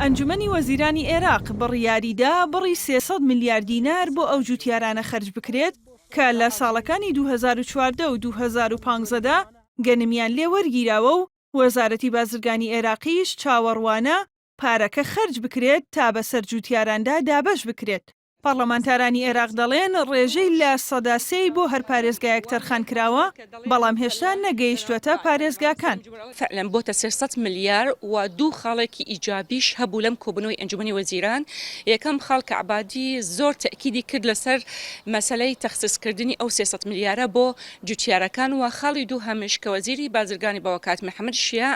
ئەنجومەنی وەزیرانی عێراق بڕیاریدا بڕی 300 میلیارد دینار بۆ ئەو جوتیارانە خەرج بکرێت کە لە ساڵەکانی 2014 و 2015دا گەنمیان لێ وەرگیراوە و وەزارەتی بازرگانی عێراقیش چاوەڕوانە پارەکە خەرج بکرێت تا بەسەر جوتیاراندا دابەش بکرێت. پەرلەمانتارانی عێراق دەڵێن ڕێژەی لە 3% بۆ هەر پارێزگایەک تەرخان کراوە، بەڵام هێشتا نەگەیشتوەتە پارێزگاکان. فعلا بۆتە 300 ملیار و دوو خاڵێکی ئیجابیش هەبوو لەم کۆبنەوەی ئەنجومەنی وەزیران. یەکەم خاڵکە عەبادی زۆر تەکیدی کرد لەسەر مەسەلەی تەخسیسکردنی ئەو 300 ملیارە بۆ جوتیارەکان و خاڵی دوو هەمیش کە وەزیری بازرگانی باوەکات محەممەد شیع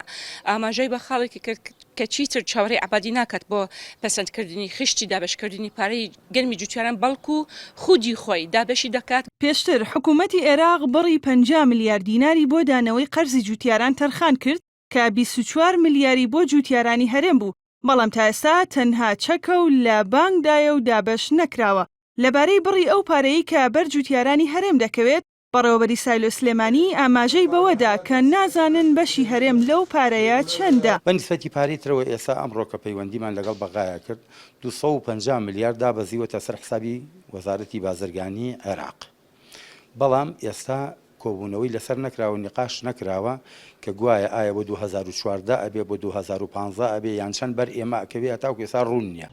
ئاماژەی بە خاڵێکی کرد کە چیتر چاوەڕێی عەبادی ناکات بۆ پەسەندکردنی خشتی دابشکردنی پارەی گەنمی جوتیاران بەڵکو خودی خۆی دابشی دەکات. پێشتر حکوومەتی عێراق بڕی 50 میلیارد دیناری بۆ دانەوەی قەرزی جوتیاران تەرخان کرد کە 24 میلیاری بۆ جوتیارانی هەرێم بوو، بەڵام تا ئێستا تەنها چەکە و لە بانکدایە و دابش نەکراوە. لەبارەی بڕی ئەو پارەی کە بەر جوتیارانی هەرێم دەکەوێت، بەڕێوەبەری سایلۆ سلێمانی ئاماژەی بەوەدا کە نازانن بەشی هەرێم لەو پارەیە چەندە. بەنسبەتی پارەی ترەوە ئێستا ئەمڕۆ کە پەیوەندیمان لەگەڵ بەغایە کرد 250 میلیارد دابەزیوەتە سەر حسابی وەزارەتی بازرگانی عێراق. بەڵام ئێستا کۆبوونەوەی لەسەر نەکراوە، نیقاش نەکراوە کە گوایە ئایا بۆ 2014 ئەبێ بۆ 2015 ئەبێ یان چەند بەر ئێمە ئەکەوێ هەتاوکو ئێستا ڕوون نییە.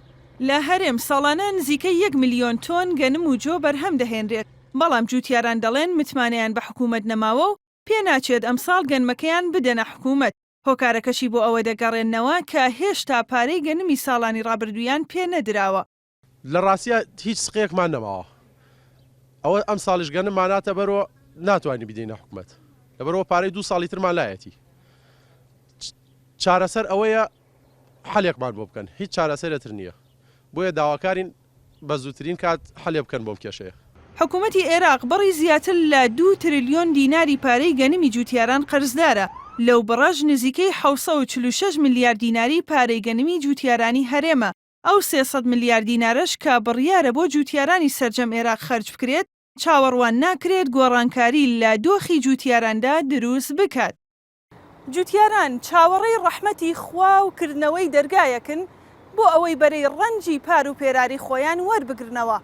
لە هەرێم ساڵانە نزیکەی 1 میلیۆن تۆن گەنم و جۆ بەرهەم دەهێنرێت، بەڵام جوتیاران دەڵێن متمانەیان بە حکوومەت نەماوە و پێ ناچێت ئەمساڵ گەنمەکەیان بدەنە حکوومەت. هۆکارەکەشی بۆ ئەوە دەگەڕێنەوە کە هێشتا پارەی گەنمی ساڵانی ڕابردوویان پێ نەدراوە. لە ڕاستیە هیچ سقەیەکمان نەماوە، ئەوە ئەم ساڵش گەنممان ناتە بەرەوە ناتوانانی بدەینە حکوومەت، لەبەرەوە پارەی 2 ساڵی ترمان لایەتی. چارەسەر ئەوەیە حەلێکمان بۆ بکەن، هیچ چارەسەرێتر نییە، بۆیە داواکارین بە زووترین کات حەلێ بکەن بۆم کێشەیە. حکوومەتی عێراق بڕی زیاتر لە 2 تریلیۆن دیناری پارەی گەنمی جوتیاران قەرزدارە، لەو بڕەش نزیکەی 746 میلیارد دیناری پارەی گەنمی جوتیارانی هەرێمە. ئەو 300 میلیارد دینارش کە بڕیارە بۆ جوتیارانی سەرجەم عێراق خەرج بکرێت، چاوەڕوان ناکرێت گۆڕانکاری لە دۆخی جوتیاراندا دروست بکات. جوتیاران چاوەڕێی ڕەحمەتی خوا و کردنەوەی دەرگایەکن بۆ ئەوەی بەرەی ڕەنجی پار و پێراری خۆیان وەربگرنەوە.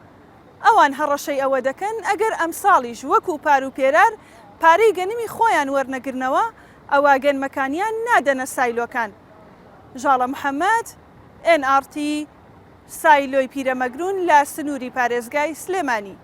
ئەوان هەڕەشەی ئەوە دەکەن ئەگەر ئەمساڵیش وەکو پار و پێرار پارەی گەنمی خۆیان وەرنەگرنەوە، ئەوە گەنمەکانیان نادەنە سایلۆکان. ژاڵە محەممەد، NRT، سایلۆی پیرەمەگرون لە سنووری پارێزگای سلێمانی.